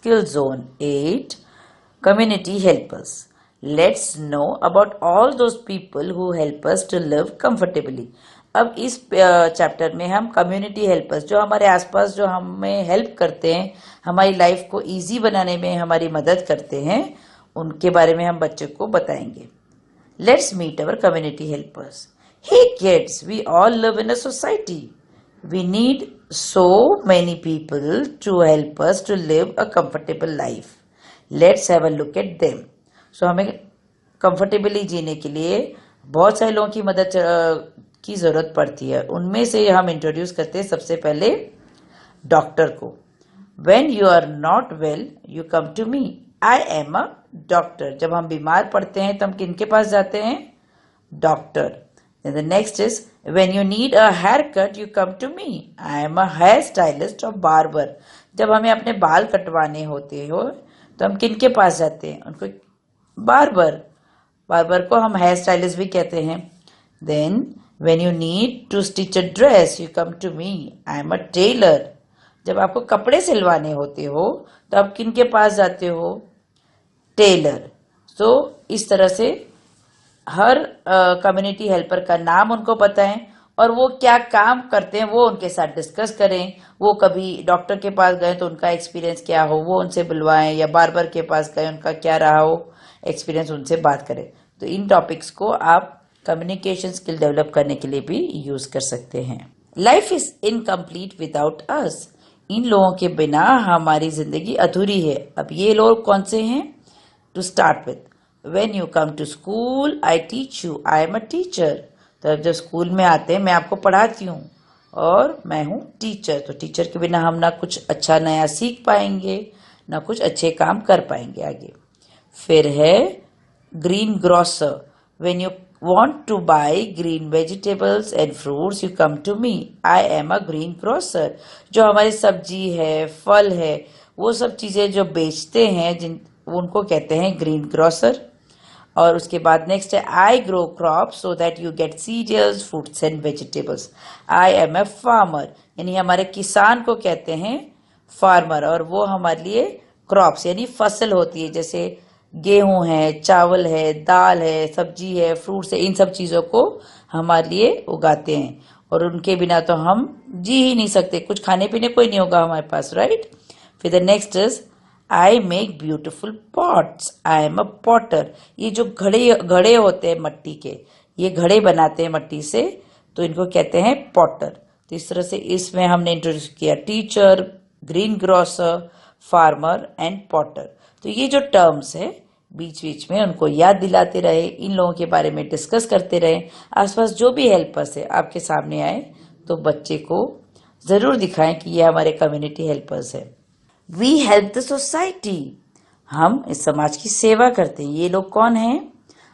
Skill Zone 8 Community Helpers. Let's know about all those people who help us to live comfortably. अब इस chapter में हम community helpers, जो हमारे आसपास जो हमें हेल्प करते हैं, हमारी लाइफ को इजी बनाने में हमारी मदद करते हैं, उनके बारे में हम बच्चों को बताएंगे. Let's meet our community helpers. Hey kids, we all live in a society. We need so many people to help us to live a comfortable life. Let's have a look at them. So हमें comfortably जीने के लिए बहुत सारे लोगों की मदद की जरूरत पड़ती है. उनमें से हम इंट्रोड्यूस करते हैं सबसे पहले डॉक्टर को. When you are not well, you come to me. I am a doctor. जब हम बीमार पड़ते हैं तो हम किनके पास जाते हैं? Doctor. Then the next is when you need a haircut, you come to me. I am a hair stylist or barber. जब हमें अपने बाल कटवाने होते हो तो हम किनके पास जाते हैं? उनको बार्बर को हम हेयर स्टाइलिस्ट भी कहते हैं. Then when you need to stitch a dress, you come to me. I am a tailor. जब आपको कपड़े सिलवाने होते हो तो आप किनके पास जाते हो? टेलर. तो इस तरह से हर कम्युनिटी हेल्पर का नाम उनको बताएं और वो क्या काम करते हैं वो उनके साथ डिस्कस करें. वो कभी डॉक्टर के पास गए तो उनका एक्सपीरियंस क्या हो वो उनसे बुलवाएं, या बार्बर के पास गए उनका क्या रहा हो एक्सपीरियंस, उनसे बात करें. तो इन टॉपिक्स को आप कम्युनिकेशन स्किल डेवलप करने के लिए भी यूज कर सकते हैं. Life is incomplete without us. इन लोगों के बिना हमारी जिंदगी अधूरी है. अब ये लोग कौन से हैं? To start with, when you come to school I teach you. I am a teacher. तो जब स्कूल में आते हैं मैं आपको पढ़ाती हूँ और मैं हूँ टीचर. तो टीचर के बिना हम ना कुछ अच्छा नया सीख पाएंगे, ना कुछ अच्छे काम कर पाएंगे आगे. फिर है green grocer. When you want to buy green vegetables and fruits, you come to me. I am a green grocer. जो हमारी सब्जी है, फल है, वो सब चीजें जो बेचते हैं उनको कहते हैं ग्रीन ग्रोसर. और उसके बाद नेक्स्ट है I grow crops so that you get cereals, fruits and vegetables. I am a farmer. यानी हमारे किसान को कहते हैं फार्मर, और वो हमारे लिए क्रॉप्स यानी फसल होती है, जैसे गेहूं है, चावल है, दाल है, सब्जी है, फ्रूट्स है, इन सब चीजों को हमारे लिए उगाते हैं. और उनके बिना तो हम जी ही नहीं सकते, कुछ खाने पीने कोई नहीं होगा हमारे पास, राइट. फिर the next is I make beautiful pots. I am a Potter. ये जो घड़े होते हैं मट्टी के, ये घड़े बनाते हैं मट्टी से, तो इनको कहते हैं पॉटर. तो इस तरह से इसमें हमने इंट्रोड्यूस किया teacher, green grocer, farmer and Potter. तो ये जो टर्म्स है बीच बीच में उनको याद दिलाते रहे, इन लोगों के बारे में डिस्कस करते रहे. आसपास जो भी हेल्पर्स है आपके सामने आए तो बच्चे को जरूर दिखाएं कि ये हमारे कम्युनिटी हेल्पर्स है. We help the society. हम इस समाज की सेवा करते हैं. ये लोग कौन हैं?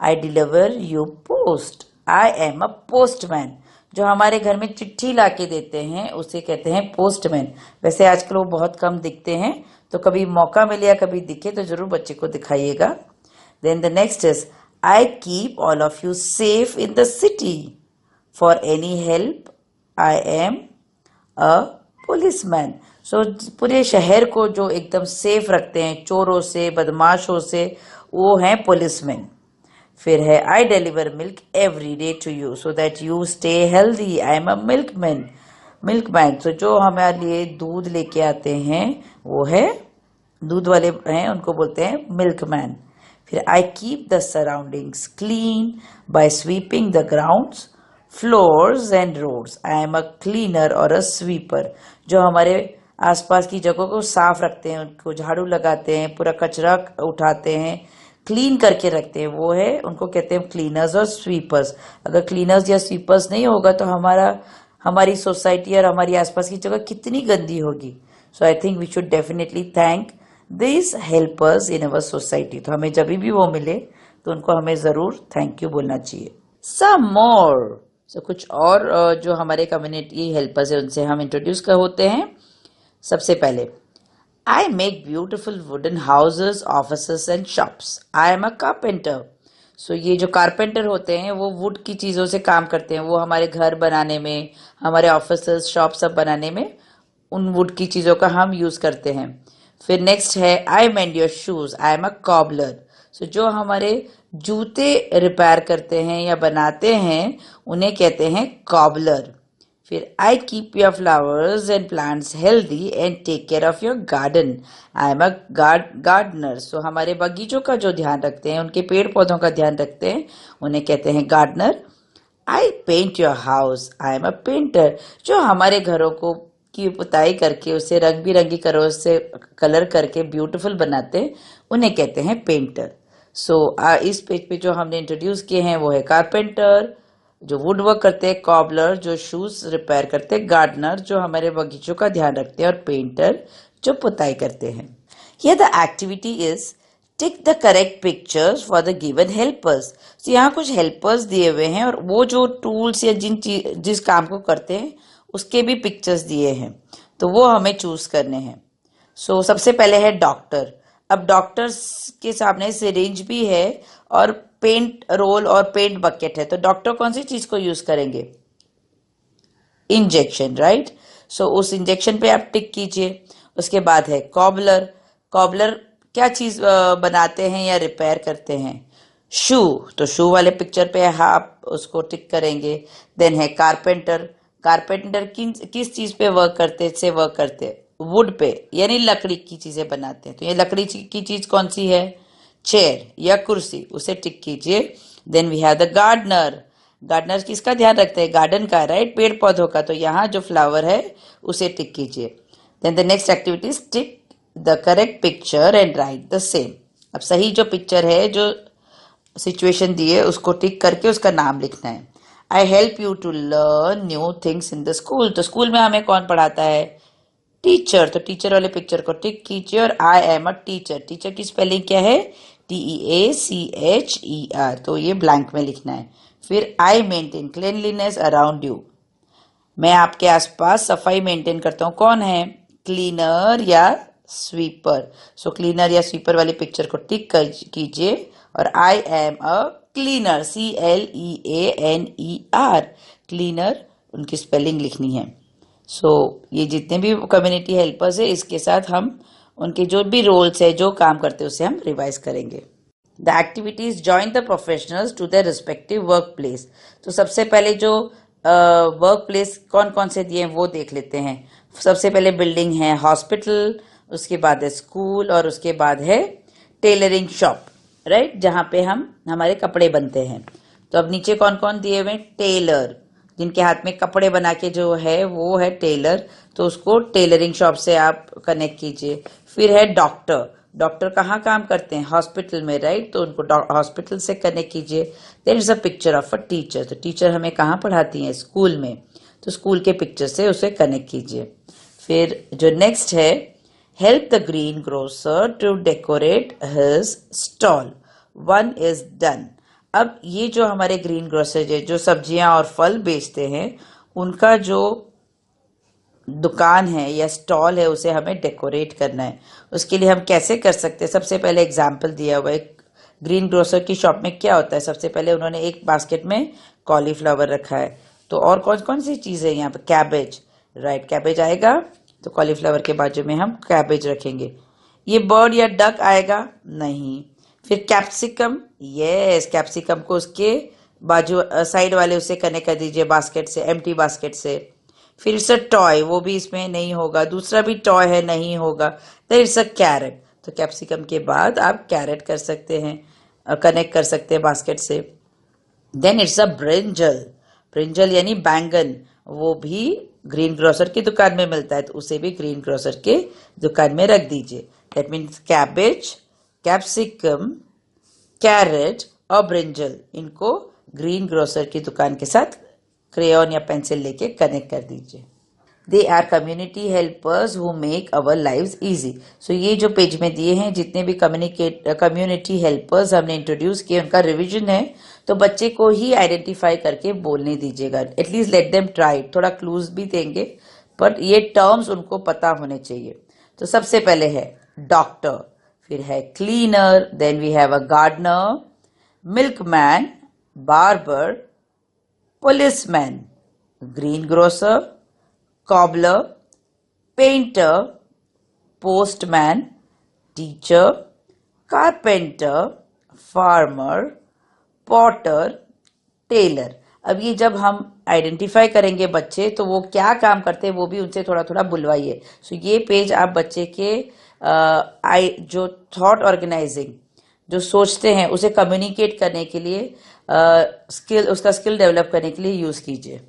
I deliver your post. I am a postman. जो हमारे घर में चिट्ठी लाके देते हैं उसे कहते हैं पोस्टमैन. वैसे आजकल वो बहुत कम दिखते हैं, तो कभी मौका मिले या कभी दिखे तो जरूर बच्चे को दिखाइएगा. Then the next is I keep all of you safe in the city. For any help I am a policeman. So पूरे शहर को जो एकदम सेफ रखते हैं चोरों से, बदमाशों से, वो हैं पुलिसमैन. फिर है I deliver milk every day to you so that you stay healthy. I am a milkman. तो जो हमारे लिए दूध लेके आते हैं वो है दूध वाले हैं, उनको बोलते हैं मिल्कमैन. फिर I keep the surroundings clean by sweeping the grounds, floors and roads. I am a cleaner और अ स्वीपर. जो हमारे आसपास की जगहों को साफ रखते हैं, उनको झाड़ू लगाते हैं, पूरा कचरा उठाते हैं, क्लीन करके रखते हैं, वो है उनको कहते हैं क्लीनर्स और स्वीपर्स. अगर क्लीनर्स या स्वीपर्स नहीं होगा तो हमारी सोसाइटी और हमारी आसपास की जगह कितनी गंदी होगी. So I think we should definitely thank this helpers in our society. तो हमें जब भी वो मिले तो उनको हमें जरूर थैंक यू बोलना चाहिए. सम मोर. सो कुछ और जो हमारे कम्युनिटी हेल्पर्स है उनसे हम इंट्रोड्यूस होते हैं. सबसे पहले I make beautiful wooden houses, offices and shops. I am a carpenter. So ये जो कारपेंटर होते हैं वो वुड की चीजों से काम करते हैं. वो हमारे घर बनाने में, हमारे ऑफिसेस, शॉप सब बनाने में उन वुड की चीजों का हम यूज करते हैं. फिर नेक्स्ट है I mend your shoes, I am a cobbler. So जो हमारे जूते रिपेयर करते हैं या बनाते हैं उन्हें कहते हैं कॉबलर। फिर I keep your flowers and plants healthy and take care of your garden, I am a gardener. So हमारे बगीचों का जो ध्यान रखते हैं, उनके पेड़ पौधों का ध्यान रखते हैं, उन्हें कहते हैं gardener. I paint your house, I am a painter. जो हमारे घरों को की पुताई करके उसे रंग बिरंगी कलरों से कलर करके ब्यूटीफुल बनाते हैं, उन्हें कहते हैं पेंटर। सो इस पेज पे जो हमने इंट्रोड्यूस किए हैं वो है कारपेंटर जो वुड वर्क करते हैं, कॉबलर जो शूज रिपेयर करते हैं, गार्डनर जो हमारे बगीचों का ध्यान रखते हैं, और पेंटर जो पुताई करते हैं। Here the activity is tick the correct pictures for the given helpers. तो यहाँ कुछ हेल्पर्स दिए हुए हैं और वो जो टूल्स या जिस काम को करते हैं उसके भी पिक्चर्स दिए हैं, तो वो हमें चूज करने हैं। सो सबसे पहले है डॉक्टर। अब डॉक्टर्स के सामने सिरिंज भी है और पेंट रोल और पेंट बकेट है, तो डॉक्टर कौन सी चीज को यूज करेंगे? Injection, right. सो उस इंजेक्शन पे आप टिक कीजिए। उसके बाद है कॉबलर। कॉबलर क्या चीज बनाते हैं या रिपेयर करते हैं? शू, तो शू वाले पिक्चर पे आप उसको टिक करेंगे। देन है कारपेंटर। कारपेंटर किस चीज पे वर्क करते हैं? वुड पे, यानी लकड़ी की चीजें बनाते हैं। तो ये लकड़ी की चीज कौन सी है? चेयर या कुर्सी, उसे टिक कीजिए। Then we have the gardener. Gardener किसका ध्यान रखते हैं? गार्डन का, राइट, पेड़ पौधों का। तो यहाँ जो फ्लावर है उसे टिक कीजिए। Then the next activity is tick the correct picture and write the same. अब सही जो पिक्चर है, जो सिचुएशन दी है, उसको टिक करके उसका नाम लिखना है। I help you to learn new things in the school. तो स्कूल में हमें कौन पढ़ाता है? टीचर। तो टीचर वाले पिक्चर को टिक कीजिए। और आई एम अ टीचर, टीचर की स्पेलिंग क्या है? TEACHER। तो ये ब्लैंक में लिखना है। फिर I maintain cleanliness around you, मैं आपके आसपास सफाई मेंटेन करता हूं। कौन है? क्लीनर या स्वीपर। सो क्लीनर या स्वीपर वाली पिक्चर को टिक कीजिए। और आई am a cleaner, CLEANER, cleaner, उनकी स्पेलिंग लिखनी है। सो ये जितने भी कम्युनिटी हेल्पर्स है, इसके साथ हम उनके जो भी रोल्स है, जो काम करते हैं, उसे हम रिवाइज करेंगे। The activities join the professionals to their respective work place. तो सबसे पहले जो वर्क प्लेस कौन कौन से दिए हैं वो देख लेते हैं। सबसे पहले बिल्डिंग है हॉस्पिटल, उसके बाद है स्कूल, और उसके बाद है टेलरिंग शॉप, राइट, जहां पे हम हमारे कपड़े बनते हैं। तो अब नीचे कौन कौन दिए हुए? टेलर, जिनके हाथ में कपड़े बना के जो है वो है टेलर, तो उसको टेलरिंग शॉप से आप कनेक्ट कीजिए। फिर है डॉक्टर। डॉक्टर कहाँ काम करते हैं? हॉस्पिटल में, राइट, तो उनको हॉस्पिटल से कनेक्ट कीजिए। There is a picture of a teacher. तो टीचर हमें कहाँ पढ़ाती हैं? स्कूल में, तो स्कूल के पिक्चर से उसे कनेक्ट कीजिए। फिर जो नेक्स्ट है, help the green grocer to decorate his stall, one is done. अब ये जो हमारे ग्रीन ग्रोसर है, जो सब्जियां और फल बेचते हैं, उनका जो दुकान है या स्टॉल है, उसे हमें डेकोरेट करना है। उसके लिए हम कैसे कर सकते हैं? सबसे पहले एग्जाम्पल दिया हुआ है। ग्रीन ग्रोसर की शॉप में क्या होता है? सबसे पहले उन्होंने एक बास्केट में कॉलीफ्लावर रखा है, तो और कौन कौन सी चीज है यहाँ पे? कैबेज, राइट, कैबेज आएगा, तो कॉलीफ्लावर के बाजू में हम कैबेज रखेंगे। ये बर्ड या डक आएगा? नहीं। फिर कैप्सिकम, यस, कैप्सिकम को उसके बाजू साइड वाले उसे कनेक्ट कर दीजिए बास्केट से, एम्प्टी बास्केट से। फिर इट्स अ टॉय, वो भी इसमें नहीं होगा। दूसरा भी टॉय है, नहीं होगा। देयर इट्स अ कैरेट, तो कैप्सिकम के बाद आप कैरेट कर सकते हैं, कनेक्ट कर सकते हैं बास्केट से। Then it's a brinjal. Brinjal यानी बैंगन, वो भी ग्रीन ग्रोसर की दुकान में मिलता है, तो उसे भी ग्रीन ग्रोसर के दुकान में रख दीजिए। That means cabbage, capsicum, carrot और ब्रिंजल, इनको ग्रीन ग्रोसर की दुकान के साथ क्रेयॉन या पेंसिल लेके कनेक्ट कर दीजिए। They are community helpers who make our lives easy. So ये जो पेज में दिए हैं, जितने भी कम्युनिटी हेल्पर्स हमने इंट्रोड्यूस किए, उनका रिवीजन है, तो बच्चे को ही आइडेंटिफाई करके बोलने दीजिएगा। एटलीस्ट लेट देम ट्राई, थोड़ा क्लूज भी देंगे, पर ये टर्म्स उनको पता होने चाहिए। तो सबसे पहले है डॉक्टर, फिर है cleaner, then we have a gardener, milkman, barber, policeman, greengrocer, cobbler, painter, postman, teacher, carpenter, farmer, potter, tailor. अब ये जब हम आइडेंटिफाई करेंगे बच्चे तो वो क्या काम करते हैं वो भी उनसे थोड़ा थोड़ा बुलवाइए। सो ये पेज आप बच्चे के जो थॉट ऑर्गेनाइजिंग, जो सोचते हैं उसे कम्युनिकेट करने के लिए, स्किल, उसका स्किल डेवलप करने के लिए यूज कीजिए।